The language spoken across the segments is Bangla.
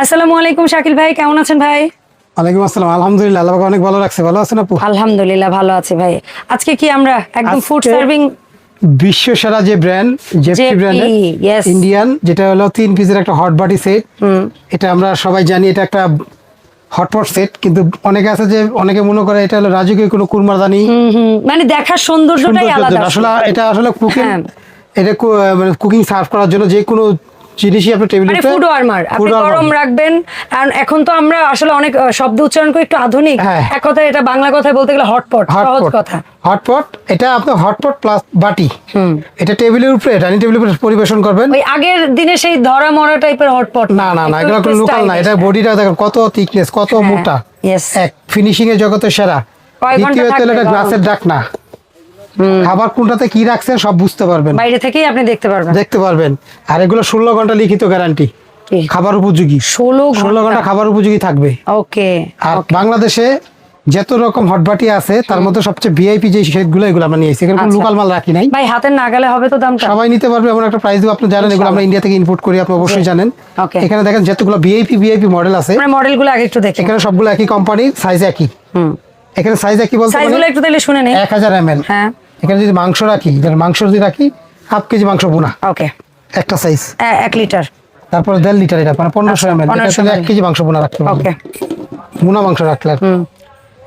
আসসালামু আলাইকুম শাকিল ভাই, কেমন আছেন ভাই? ওয়ালাইকুম আসসালাম। আলহামদুলিল্লাহ, আল্লাহ পাক অনেক ভালো রাখছে। ভালো আছেন আপু? আলহামদুলিল্লাহ ভালো আছি ভাই। আজকে কি আমরা একদম ফুড আজকে সার্ভিং বিশ্ব সেরা যে ব্র্যান্ড জেপি ব্র্যান্ডের yes ইন্ডিয়ান, যেটা হলো 3 পিসের একটা হট বাটি সেট। এটা আমরা সবাই জানি এটা একটা হটপট সেট, কিন্তু অনেকে আছে যে অনেকে মনে করে এটা হলো রাজকীয় কোনো কুরমাদানি। মানে দেখার সৌন্দর্যটাই আলাদা। আসলে এটা আসলে কুকিং, হ্যাঁ। এটা মানে কুকিং সার্ভ করার জন্য যে কোনো জিনিসই আপনি টেবিলে মানে ফুড ওয়ার্মার, আপনি গরম রাখবেন। আর এখন তো আমরা আসলে অনেক শব্দ উচ্চারণ করি একটু আধুনিক, হ্যাঁ। এক কথায় এটা বাংলা কথায় বলতে গেলে হটপট, সহজ কথা। হটপট, এটা আপনার হটপট প্লাস বাটি। এটা টেবিলের উপরে, ডাইনিং টেবিলের উপরে পরিবেশন করবেন। ওই আগের দিনে সেই ধরা মরা টাইপের হটপট না না না, এগুলো কোনো লোকাল না। এটা বডিটা দেখেন কত থিকনেস, কত মোটা। yes এক ফিনিশিং এর জগতে সেরা। কয় ঘন্টা দ্বিতীয়ত থাকবে এটা গ্লাসের ঢাকনা। খাবার কোনটাতে কি রাখছেন সব বুঝতে পারবেন, বাইরে থেকেই আপনি দেখতে পারবেন। আর এগুলো 16 ঘন্টা লিখিত গ্যারান্টি, খাবার উপযোগী। 16 ঘন্টা খাবার উপযোগী থাকবে। ওকে। আর বাংলাদেশে যত রকম হটবাটি আছে তার মধ্যে সবচেয়ে ভিআইপি যে সেটগুলো, এগুলো আমরা নিয়েছি। এরকম লোকাল মাল রাখি নাই ভাই, হাতের নাগালে হবে তো দামটা? সবাই নিতে পারবে এমন একটা প্রাইস দিব। আপনি জানেন এগুলো আমরা ইন্ডিয়া থেকে ইম্পোর্ট করি, আপনি অবশ্যই জানেন। এখানে দেখেন যতগুলো ভিআইপি মডেল আছে, আমরা মডেলগুলো আগে একটু দেখি। এখানে সবগুলো একই কোম্পানির, সাইজ একই। এখানে সাইজ একই বলতে সাইজগুলো একটু তাহলে শুনে নেই। 1000 ml। হ্যাঁ, এখানে যদি মাংস রাখি, মাংস যদি রাখি হাফ কেজি মাংস বোনা, ওকে, একটা সাইজ। 1 লিটার, তারপর 1.5 লিটার, এটা মানে 1500 ml। এটা 1 কেজি মাংস বোনা রাখতে পারবেন। ওকে, বোনা মাংস রাখলে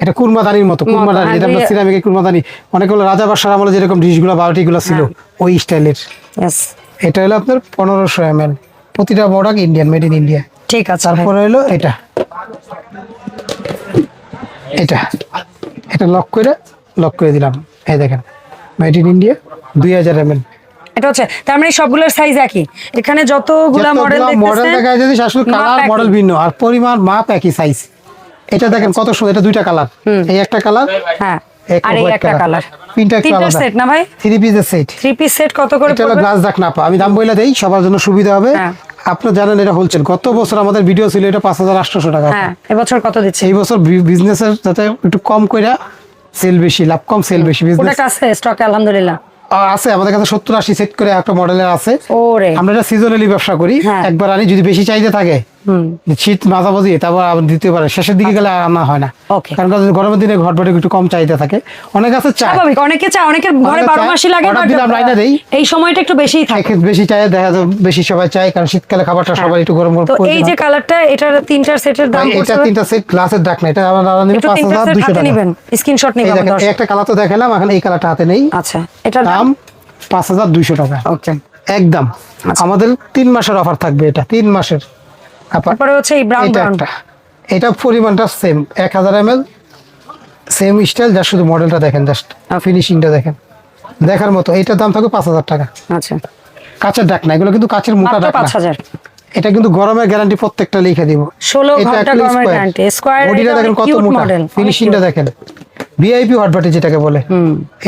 এটা কুরমাদানির মতো, কুরমাদানি যেটা আমরা সিরামিকের কুরমাদানি, অনেক হলো রাজা বাদশার আমলে যেরকম ডিশগুলো বাটিগুলো ছিল ওই স্টাইলের। यस, এটা হলো আপনার 1500 ml। প্রতিটা product Indian, made in India. ঠিক আছে। তারপরে হলো এটা এটা এটা লক করে দিলাম। এই দেখেন, মেড ইন ইন্ডিয়া, 2000 ml। এটা হচ্ছে তার মানে সবগুলোর সাইজ একই। এখানে যতগুলা মডেল দেখা যায় যে আসলে কালার মডেল ভিন্ন, আর পরিমাণ মাপ একই সাইজ। এটা দেখেন কত সুন্দর, এটা 2টা কালার, এই একটা কালার, হ্যাঁ, আর এই একটা কালার। তিনটা সেট না ভাই? 3 পিসের সেট। 3 পিস সেট কত করে এটা হলো পড়বে? গ্লাস ঢাকনা। আমি দাম বলে দেই সবার জন্য সুবিধা হবে। আপনি জানেন এটা হোলসেল। গত বছর আমাদের ভিডিও ছিল এটা 5800 টাকা। হ্যাঁ, এবছর কত দিচ্ছে? এই বছর বিজনেসের যাতে একটু কম কইরা সেল বেশি, লাভ কম সেল বেশি। প্রোডাক্ট আছে স্টকে আলহামদুলিল্লাহ? আছে আমাদের কাছে 70-80 সেট করে একটা মডেলের আছে। ওরে, আমরা এটা সিজনালি ব্যবসা করি। একবার আনি, যদি বেশি চাহিদা থাকে শীত মাঝামাঝি তারপর আবার দিতে পারে, শেষের দিকে গেলে আনা হয় না। কারণ গরমের দিনে ঘটবাটে একটু কম চাহিদা থাকে। অনেক আছে চায়, স্বাভাবিক, অনেকে চায়, অনেকের ঘরে 12 মাসই লাগে, এই সময়টা একটু বেশিই থাকে, বেশি চায়, দেখা যায় বেশি সবাই চায়, কারণ শীতকালে খাবারটা সবাই একটু গরম গরম। তো এই যে কালারটা, এটার 3টা সেটের দাম এটা 3টা সেট গ্লাসের ঢাকনা, এটা আমরা নিব 5200 টাকা। নেবেন স্ক্রিনশট নেবেন। এই একটা কালার তো দেখালাম, এখন এই কালারটা হাতে নেই। আচ্ছা, এটার দাম 5200 টাকা। ওকে, একদম। আমাদের 3 মাসের অফার থাকবে, এটা 3 মাসের। তারপরে হচ্ছে এই ব্রাউন, এটা পরিমাণটা সেম, 1000 ml, সেম স্টাইল, যা শুধু মডেলটা দেখেন, জাস্ট ফিনিশিংটা দেখেন, দেখার মতো। এটার দাম থাকবে 5000 টাকা। আচ্ছা, কাঁচের ঢাকনা, এগুলো কিন্তু কাঁচের মোটা ঢাকনা। 5000। এটা কিন্তু গরমের গ্যারান্টি প্রত্যেকটা লিখে দিব। 16 ঘন্টা গরমের গ্যারান্টি। স্কয়ার বডিটা দেখেন কত মোটা, ফিনিশিংটা দেখেন, ভিআইপি হট বাটি যেটাকে বলে।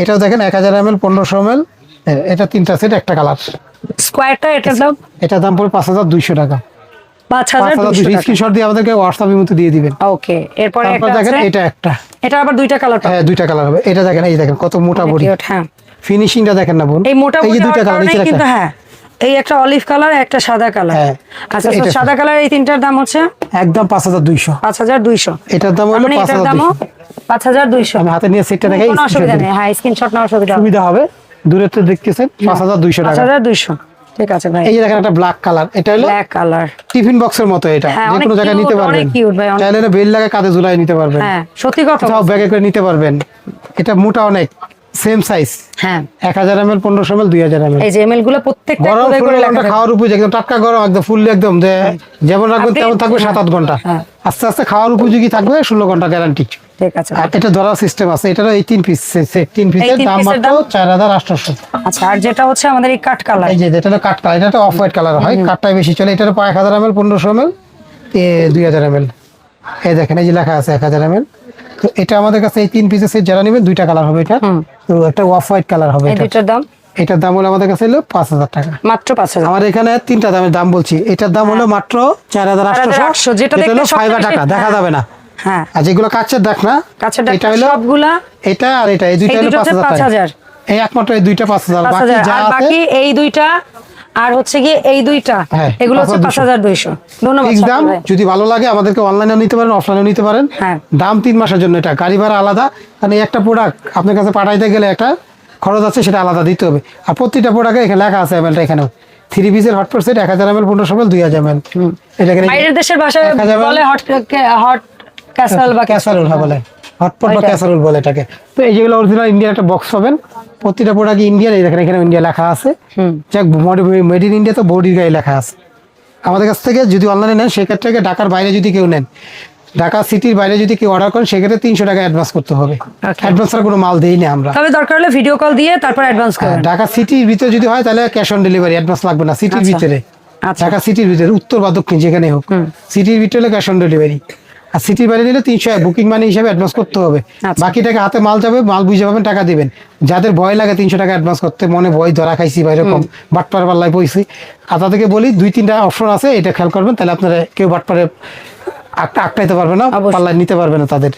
এটাও দেখেন 1000 ml, 1500 ml। এটা 3টা সেট, একটা কালার। স্কয়ারটা এটার দাম পড়ে 5200 টাকা। 5200 টাকা। স্ক্রিনশট দিয়ে আমাদেরকে হোয়াটসঅ্যাপের মধ্যে দিয়ে দিবেন। ওকে, এরপর একটা দেখেন, এটা আবার 2টা কালার। হ্যাঁ, 2টা কালার হবে। এটা দেখেন, এই দেখেন কত মোটা বডি, হ্যাঁ, ফিনিশিংটা দেখেন না বোন, এই মোটা বডি। এই যে 2টা কালার নিচে কিন্তু হ্যাঁ, এই একটা অলিভ কালার, একটা সাদা কালার। আচ্ছা, সাদা কালার এই তিনটার দাম হচ্ছে একদম 5200। 5200। এটার দাম হলো 5200। আমি হাতে নিয়ে সেটটা দেখাই, কোনো অসুবিধা নেই। হ্যাঁ, স্ক্রিনশট নেওয়ার সুবিধা হবে। দূরে তো দেখতেছেন 5200 টাকা। 5200, ঠিক আছে ভাই। এই যে দেখেন একটা ব্ল্যাক কালার, এটা হলো ব্ল্যাক কালার, টিফিন বক্সের মতো। এটা যে কোনো জায়গায় নিতে পারবেন, অনেক কিউট ভাই। চাইলে বেল লাগে কাঁধে ঝুলাই নিতে পারবেন। হ্যাঁ, সত্যি কথা, সব ব্যাগে করে নিতে পারবেন। এটা মোটা অনেক, সেম সাইজ। হ্যাঁ, 1000 ml, 1500 ml, 2000 ml। এই যে এমএল গুলো প্রত্যেকটা করে লেখা থাকে। খাওয়ার উপযোগী, একদম টাটকা গরম, একদম ফুললি, একদম যেমন রাখবেন তেমন থাকবে। 7-8 ঘন্টা আস্তে আস্তে খাওয়ার উপযোগী থাকবে, 16 ঘন্টা গ্যারান্টি। ঠিক আছে। আর এটা ধরার সিস্টেম আছে। এটারও এই 3 পিস সেট, 3 পিসের দাম মাত্র 4800। আচ্ছা, আর যেটা হচ্ছে আমাদের এই কাট কালার, এই যে এটা হলো কাট কালার, এটা তো অফ হোয়াইট কালার হয়, কাটটাই বেশি চলে। এটার 1000 ml, 1500 ml, 2000 ml। এই দেখেন, এই যে লেখা আছে 1000 ml। তো এটা আমাদের কাছে এই 3 পিসের সেট যারা নেবেন, 2টা কালার হবে। এটা তো একটা অফ হোয়াইট কালার হবে। এটার দাম, এটার দাম হলো আমাদের কাছে হলো 5000 টাকা, মাত্র 5000। আমার এখানে 3টা দামের দাম বলছি। এটার দাম হলো মাত্র 4800, যেটা হলো ফাইবার টাকা, দেখা যাবে না। হ্যাঁ, আর যেগুলো কাচের ঢাকনা, এটা হলো সবগুলা, এটা আর এটা, এই দুইটা হলো 5000 টাকা। এই একমাত্র এই দুইটা 5000, বাকি যা আছে বাকি এই দুইটা আর হচ্ছে গিয়ে এই দুইটা হ্যাঁ, এগুলো হচ্ছে 5200 5200। ধন্যবাদ ফিক্স শাকিল দাম। ভাই। যদি ভালো লাগে আমাদেরকে অনলাইনেও নিতে পারেন, অফলাইনেও নিতে পারেন। হ্যাঁ। দাম 3 মাসের জন্য, এটা গাড়ি ভাড়া আলাদা, কারণ এই একটা প্রোডাক্ট আপনার কাছে পাঠাইতে গেলে একটা খরচ আছে, সেটা আলাদা দিতে হবে। আর প্রতিটা প্রোডাক্টে এখানে লেখা আছে এমএলটা, এখানেও 3 পিসের hotpot set 1000 ml 1500 ml 2000 ml। এটা এখানে বাইরের দেশের ভাষায় 1000 ml বলে হট ক্যাসেল বা ক্যাসারোল বলে, হটপট বা ওইটা। ক্যাসারোল বলে এটাকে। তো এই যেগুলো অরিজিনাল ইন্ডিয়ান একটা বক্স পাবেন, প্রতিটা প্রোডাক্ট ইন্ডিয়ান। এই দেখেন এখানে ইন্ডিয়া লেখা আছে, যাক মেড ইন ইন্ডিয়া তো বডির গায়ে লেখা আছে। আমাদের কাছ থেকে যদি অনলাইনে নেন, সেক্ষেত্রে ঢাকার বাইরে যদি কেউ নেন, ঢাকা সিটির বাইরে যদি কেউ অর্ডার করেন, সেক্ষেত্রে 300 টাকা অ্যাডভান্স করতে হবে। অ্যাডভান্স আর কোনো মাল দেই না আমরা। তবে দরকার হলে ভিডিও কল দিয়ে তারপর অ্যাডভান্স করবেন। ঢাকা সিটির ভিতরে যদি হয় তাহলে ক্যাশ অন ডেলিভারি, অ্যাডভান্স লাগবে না। সিটির আচ্ছা। ভিতরে, আচ্ছা। ঢাকা সিটির ভিতরে, উত্তর বা দক্ষিণ যেখানে হোক, সিটির ভিতরে ক্যাশ অন ডেলিভারি। আর সিটির বাইরে নিলে 300 বুকিং মানি হিসাবে অ্যাডভান্স করতে হবে। আচ্ছা। বাকি টাকা হাতে মাল যাবে, মাল বুঝে পাবেন, টাকা দিবেন। যাদের ভয় লাগে 300 টাকা অ্যাডভান্স করতে, মনে ভয় ধরা খাইছি বা এরকম বাটপার পাল্লায় পড়ছি, আর তাদেরকে বলি 2-3টা অপশন আছে, এটা খেয়াল করবেন, তাহলে আপনারা কেউ বাটপারে আটকাইতে পারবে না, অবশ্যই। পাল্লায় নিতে পারবে না তাদের।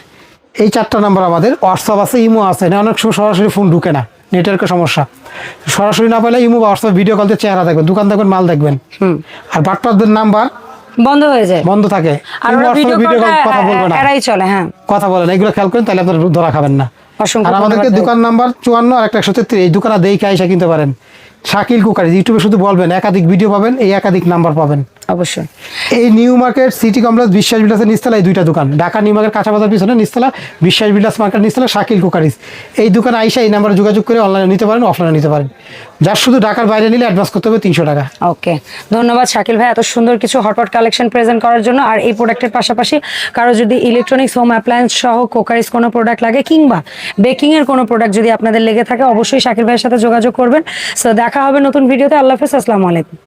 এই 4টা নাম্বার আমাদের। হোয়াটসঅ্যাপ আছে, ইমো আছে, না অনেক সময় সরাসরি ফোন ঢুকে না, নেটওয়ার্কের সমস্যা। সরাসরি না পেলে ইমো বা হোয়াটসঅ্যাপ ভিডিও কলতে চেহারা দেখবেন, দোকান দেখবেন, মাল দেখবেন। আর বাটপারদের নাম্বার বন্ধ হয়ে যায়, বন্ধ থাকে, আর ইমো, ওরা হোয়াটসঅ্যাপে ভিডিও ভিডিও কল কল কথা বলবে না, এরাই চলে। হ্যাঁ, কথা বলেন, এগুলো খেয়াল করেন, তাহলে আপনারা ধরা খাবেন না। অসংখ্য আর আমাদেরকে ধন্যবাদ। দোকান নাম্বার 54 আর একটা 133, এই দোকানে দেখে আইসা কিনতে পারেন। শাকিল কুকারিজ ইউটিউবে শুধু বলবেন, একাধিক ভিডিও পাবেন, এই একাধিক নাম্বার পাবেন। অবশ্যই। এই নিউ মার্কেট সিটি কমপ্লেক্স বিশ্বাস বিলাসের নিচতলা, এই 2টা দোকান। ঢাকা নিউ মার্কেট কাঁচা বাজার পিছনে নিচতলা, বিশ্বাস বিলাস মার্কেট নিচতলা, শাকিল কুকারিজ। এই দোকানে আইসা এই নাম্বারে যোগাযোগ করে অনলাইনে নিতে পারেন, অফলাইনে নিতে পারেন। যার শুধু ঢাকার বাইরে নিলে অ্যাডভান্স করতে হবে 300 টাকা। ওকে, ধন্যবাদ শাকিল ভাই এত সুন্দর কিছু হটপট কালেকশন প্রেজেন্ট করার জন্য। আর এই প্রোডাক্টের পাশাপাশি কারো যদি ইলেকট্রনিক্স হোম অ্যাপ্লায়েন্স সহ কোকারিজ কোনো প্রোডাক্ট লাগে, কিংবা বেকিং এর কোনো প্রোডাক্ট যদি আপনাদের লেগে থাকে, অবশ্যই শাকিল ভাইয়ের সাথে যোগাযোগ করবেন। সো দেখা হবে নতুন ভিডিওতে। আল্লাহ হাফেজ, আসসালামু আলাইকুম।